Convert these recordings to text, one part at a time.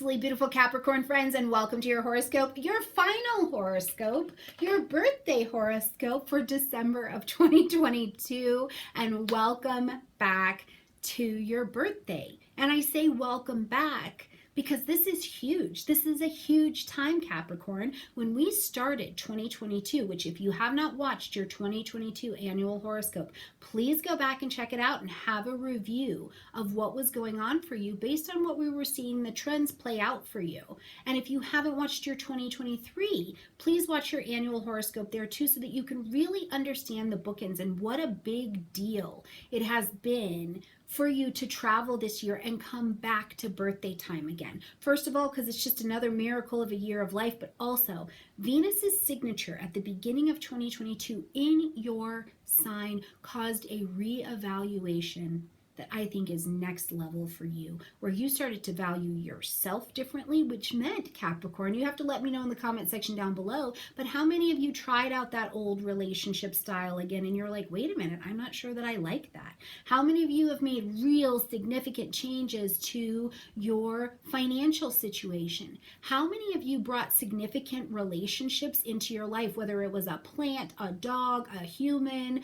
absolutely beautiful Capricorn friends, and welcome to your horoscope, your final horoscope, your birthday horoscope for December of 2022, and welcome back to your birthday. And I say welcome back because this is huge. This is a huge time, Capricorn. When we started 2022, which if you have not watched your 2022 annual horoscope, please go back and check it out and have a review of what was going on for you based on what we were seeing the trends play out for you. And if you haven't watched your 2023, please watch your annual horoscope there too, so that you can really understand the bookends and what a big deal it has been for you to travel this year and come back to birthday time again. First of all, because it's just another miracle of a year of life, but also Venus's signature at the beginning of 2022 in your sign caused a reevaluation that I think is next level for you, where you started to value yourself differently, which meant, Capricorn, you have to let me know in the comment section down below, but how many of you tried out that old relationship style again and you're like, wait a minute, I'm not sure that I like that? How many of you have made real significant changes to your financial situation? How many of you brought significant relationships into your life, whether it was a plant, a dog, a human?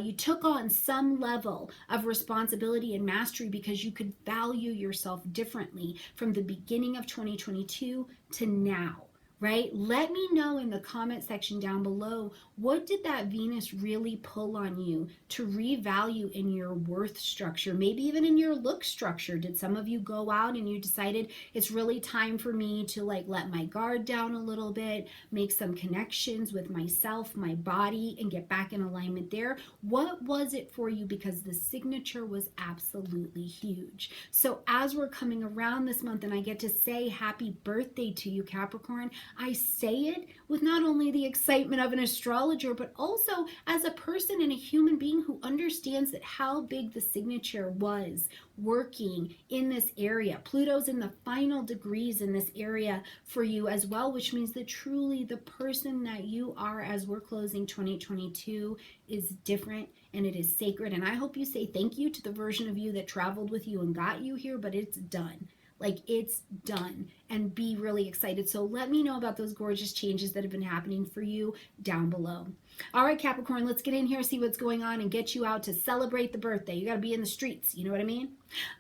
You took on some level of responsibility and mastery because you could value yourself differently from the beginning of 2022 to now, right? Let me know in the comment section down below, what did that Venus really pull on you to revalue in your worth structure, maybe even in your look structure? Did some of you go out and you decided it's really time for me to like let my guard down a little bit, make some connections with myself, my body, and get back in alignment there? What was it for you? Because the signature was absolutely huge. So as we're coming around this month and I get to say happy birthday to you, Capricorn, I say it with not only the excitement of an astrologer, but also as a person and a human being who understands that how big the signature was working in this area. Pluto's in the final degrees in this area for you as well, which means that truly the person that you are as we're closing 2022 is different and it is sacred. And I hope you say thank you to the version of you that traveled with you and got you here, but it's done. Like, it's done, and be really excited. So let me know about those gorgeous changes that have been happening for you down below. All right, Capricorn, let's get in here, see what's going on, and get you out to celebrate the birthday. You got to be in the streets, you know what I mean?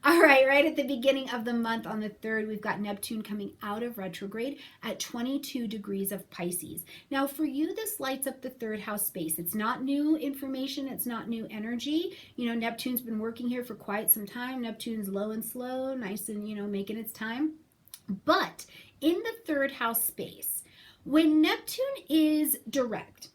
All right, right at the beginning of the month on the 3rd, we've got Neptune coming out of retrograde at 22 degrees of Pisces. Now, for you, this lights up the 3rd house space. It's not new information. It's not new energy. You know, Neptune's been working here for quite some time. Neptune's low and slow, nice and, you know, making its time. But in the 3rd house space, when Neptune is direct,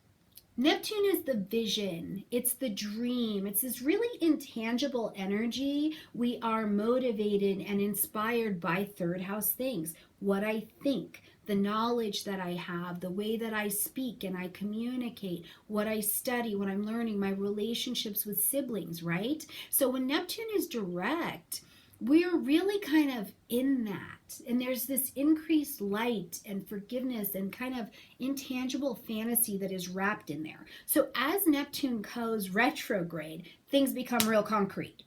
Neptune is the vision, it's the dream, it's this really intangible energy. We are motivated and inspired by 3rd house things. What I think, the knowledge that I have, the way that I speak and I communicate, what I study, what I'm learning, my relationships with siblings, right? So when Neptune is direct, we're really kind of in that, and there's this increased light and forgiveness and kind of intangible fantasy that is wrapped in there. So as Neptune goes retrograde, things become real concrete.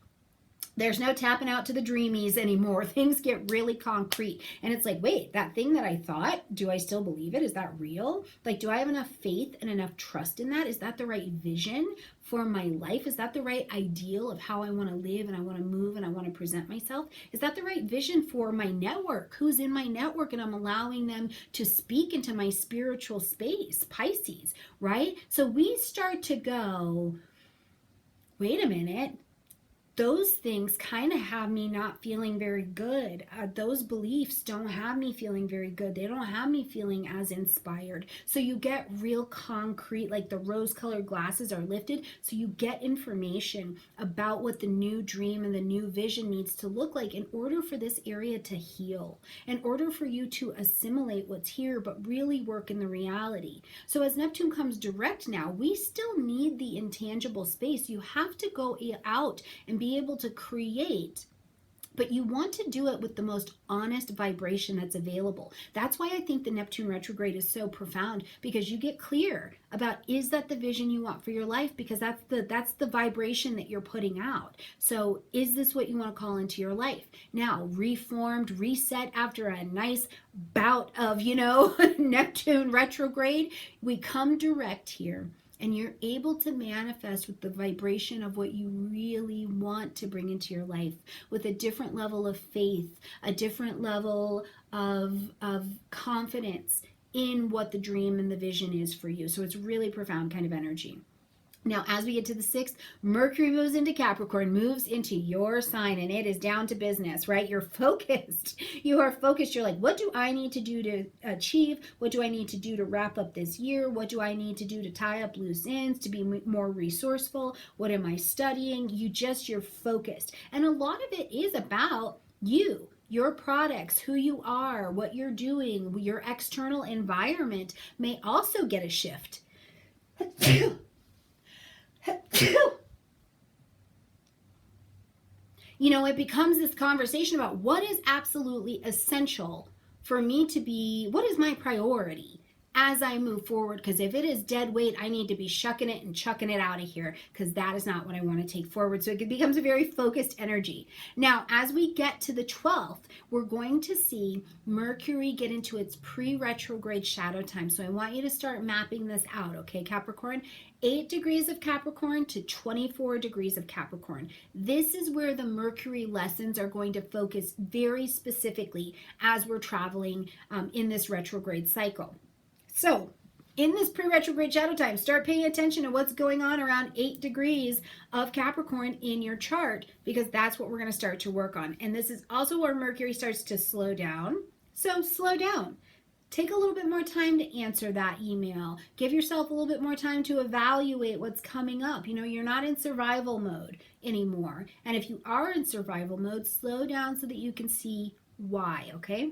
There's no tapping out to the dreamies anymore. Things get really concrete. And it's like, wait, that thing that I thought, do I still believe it? Is that real? Like, do I have enough faith and enough trust in that? Is that the right vision for my life? Is that the right ideal of how I want to live and I want to move and I want to present myself? Is that the right vision for my network? Who's in my network and I'm allowing them to speak into my spiritual space? Pisces, right? So we start to go, wait a minute. Those things kind of have me not feeling very good. Those beliefs don't have me feeling very good. They don't have me feeling as inspired. So you get real concrete, like the rose-colored glasses are lifted. So you get information about what the new dream and the new vision needs to look like in order for this area to heal, in order for you to assimilate what's here, but really work in the reality. So as Neptune comes direct now, we still need the intangible space. You have to go out and be able to create But you want to do it with the most honest vibration that's available. That's why I think the Neptune retrograde is so profound, because you get clear about, is that the vision you want for your life? Because that's the vibration that you're putting out. So is this what you want to call into your life? Now, reformed, reset after a nice bout of, Neptune retrograde, we come direct here. And you're able to manifest with the vibration of what you really want to bring into your life, with a different level of faith, a different level of confidence in what the dream and the vision is for you. So it's really profound kind of energy. Now, as we get to the 6th, Mercury moves into Capricorn, moves into your sign, and it is down to business, right? You're focused. You are focused. You're like, what do I need to do to achieve? What do I need to do to wrap up this year? What do I need to do to tie up loose ends, to be more resourceful? What am I studying? You're focused. And a lot of it is about you. Your products, who you are, what you're doing, your external environment may also get a shift. It becomes this conversation about what is absolutely essential for me to be, what is my priority as I move forward? Because if it is dead weight, I need to be shucking it and chucking it out of here, because that is not what I want to take forward. So it becomes a very focused energy. Now, as we get to the 12th, we're going to see Mercury get into its pre-retrograde shadow time. So I want you to start mapping this out, okay, Capricorn? 8 degrees of Capricorn to 24 degrees of Capricorn. This is where the Mercury lessons are going to focus very specifically as we're traveling in this retrograde cycle. So in this pre-retrograde shadow time, start paying attention to what's going on around 8 degrees of Capricorn in your chart, because that's what we're going to start to work on. And this is also where Mercury starts to slow down. So slow down. Take a little bit more time to answer that email. Give yourself a little bit more time to evaluate what's coming up. You're not in survival mode anymore. And if you are in survival mode, slow down so that you can see why, okay?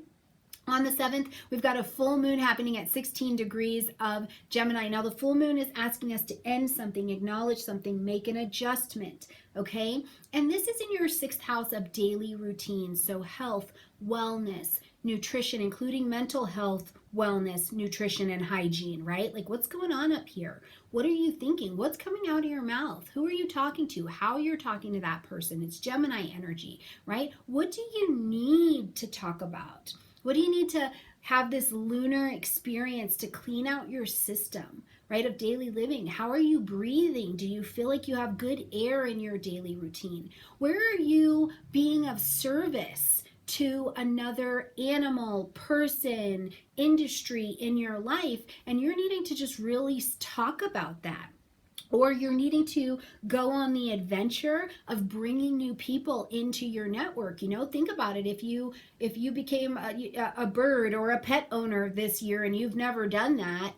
On the 7th, we've got a full moon happening at 16 degrees of Gemini. Now, the full moon is asking us to end something, acknowledge something, make an adjustment, okay? And this is in your 6th house of daily routines, so health, wellness, nutrition, including mental health, wellness, nutrition, and hygiene, right? Like, what's going on up here? What are you thinking? What's coming out of your mouth? Who are you talking to? How you're talking to that person? It's Gemini energy, right? What do you need to talk about? What do you need to have this lunar experience to clean out your system, right, of daily living? How are you breathing? Do you feel like you have good air in your daily routine? Where are you being of service to another animal, person, industry in your life? And you're needing to just really talk about that. Or you're needing to go on the adventure of bringing new people into your network. Think about it. If you became a bird or a pet owner this year and you've never done that,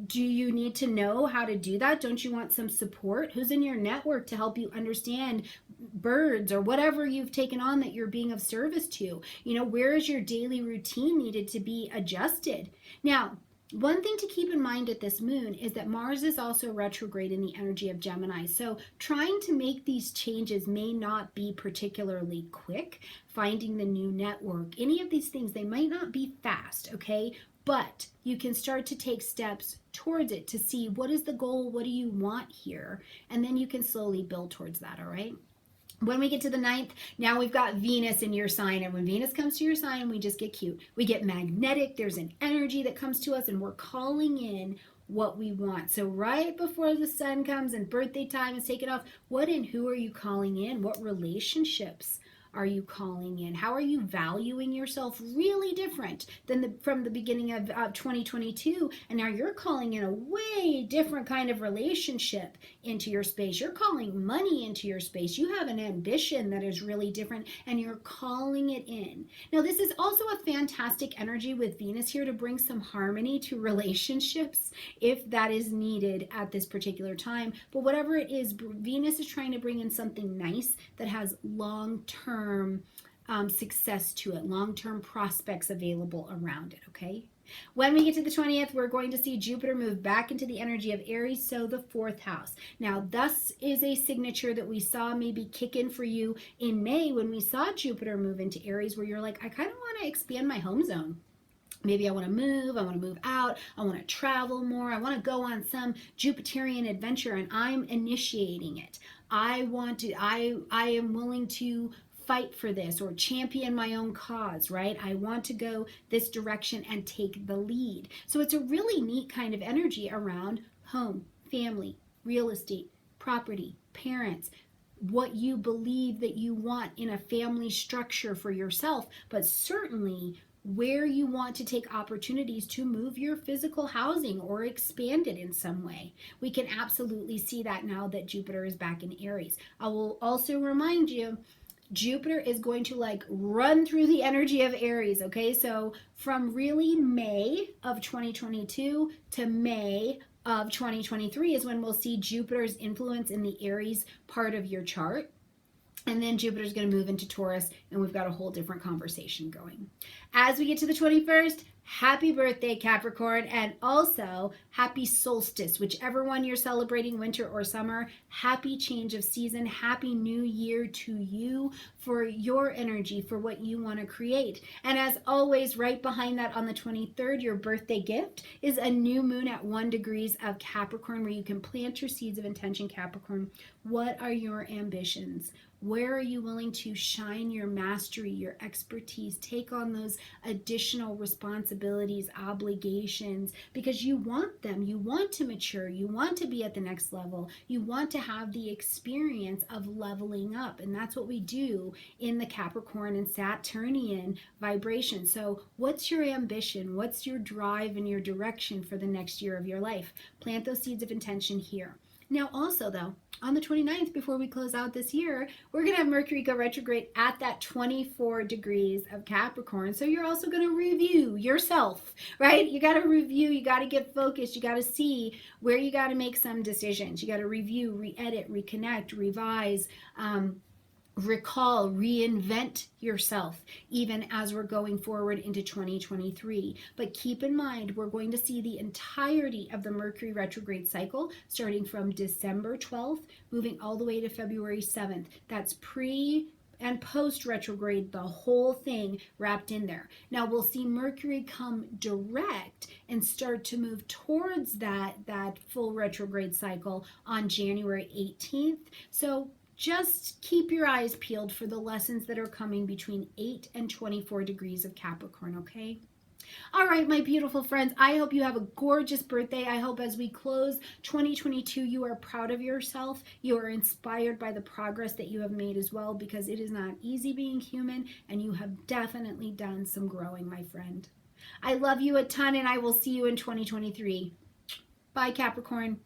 do you need to know how to do that? Don't you want some support? Who's in your network to help you understand birds or whatever you've taken on that you're being of service to? Where is your daily routine needed to be adjusted? Now, one thing to keep in mind at this moon is that Mars is also retrograde in the energy of Gemini. So trying to make these changes may not be particularly quick. Finding the new network, any of these things, they might not be fast, okay? But you can start to take steps towards it to see what is the goal, what do you want here? And then you can slowly build towards that, all right? When we get to the 9th, now we've got Venus in your sign. And when Venus comes to your sign, we just get cute. We get magnetic. There's an energy that comes to us and we're calling in what we want. So right before the sun comes and birthday time is taken off, what and who are you calling in? What relationships are you calling in? How are you valuing yourself? Really different than from the beginning of 2022. And now you're calling in a way different kind of relationship into your space. You're calling money into your space. You have an ambition that is really different and you're calling it in. Now, this is also a fantastic energy with Venus here to bring some harmony to relationships if that is needed at this particular time. But whatever it is, Venus is trying to bring in something nice that has long-term success to it, long-term prospects available around it, okay? When we get to the 20th, we're going to see Jupiter move back into the energy of Aries, so the 4th house. Now, this is a signature that we saw maybe kick in for you in May when we saw Jupiter move into Aries, where you're like, I kind of want to expand my home zone. Maybe I want to move out, I want to travel more, I want to go on some Jupiterian adventure, and I'm initiating it. I am willing to fight for this or champion my own cause, right? I want to go this direction and take the lead. So it's a really neat kind of energy around home, family, real estate, property, parents, what you believe that you want in a family structure for yourself, but certainly where you want to take opportunities to move your physical housing or expand it in some way. We can absolutely see that now that Jupiter is back in Aries. I will also remind you, Jupiter is going to like run through the energy of Aries, okay? So from really May of 2022 to May of 2023 is when we'll see Jupiter's influence in the Aries part of your chart. And then Jupiter's going to move into Taurus, and we've got a whole different conversation going. As we get to the 21st, happy birthday, Capricorn, and also happy solstice, whichever one you're celebrating, winter or summer. Happy change of season, happy new year to you for your energy, for what you want to create. And as always, right behind that on the 23rd, your birthday gift is a new moon at 1 degrees of Capricorn, where you can plant your seeds of intention, Capricorn. What are your ambitions? Where are you willing to shine your mastery, your expertise, take on those additional responsibilities, obligations, because you want them. You want to mature. You want to be at the next level. You want to have the experience of leveling up. And that's what we do in the Capricorn and Saturnian vibration. So what's your ambition? What's your drive and your direction for the next year of your life? Plant those seeds of intention here. Now also though, on the 29th, before we close out this year, we're going to have Mercury go retrograde at that 24 degrees of Capricorn. So you're also going to review yourself, right? You got to review, you got to get focused, you got to see where you got to make some decisions. You got to review, re-edit, reconnect, revise, recall, reinvent yourself, even as we're going forward into 2023. But keep in mind, we're going to see the entirety of the Mercury retrograde cycle starting from December 12th, moving all the way to February 7th. That's pre and post retrograde, the whole thing wrapped in there. Now we'll see Mercury come direct and start to move towards that full retrograde cycle on January 18th. So just keep your eyes peeled for the lessons that are coming between 8 and 24 degrees of Capricorn, okay? All right, my beautiful friends, I hope you have a gorgeous birthday. I hope as we close 2022, you are proud of yourself. You are inspired by the progress that you have made as well, because it is not easy being human, and you have definitely done some growing, my friend. I love you a ton, and I will see you in 2023. Bye, Capricorn.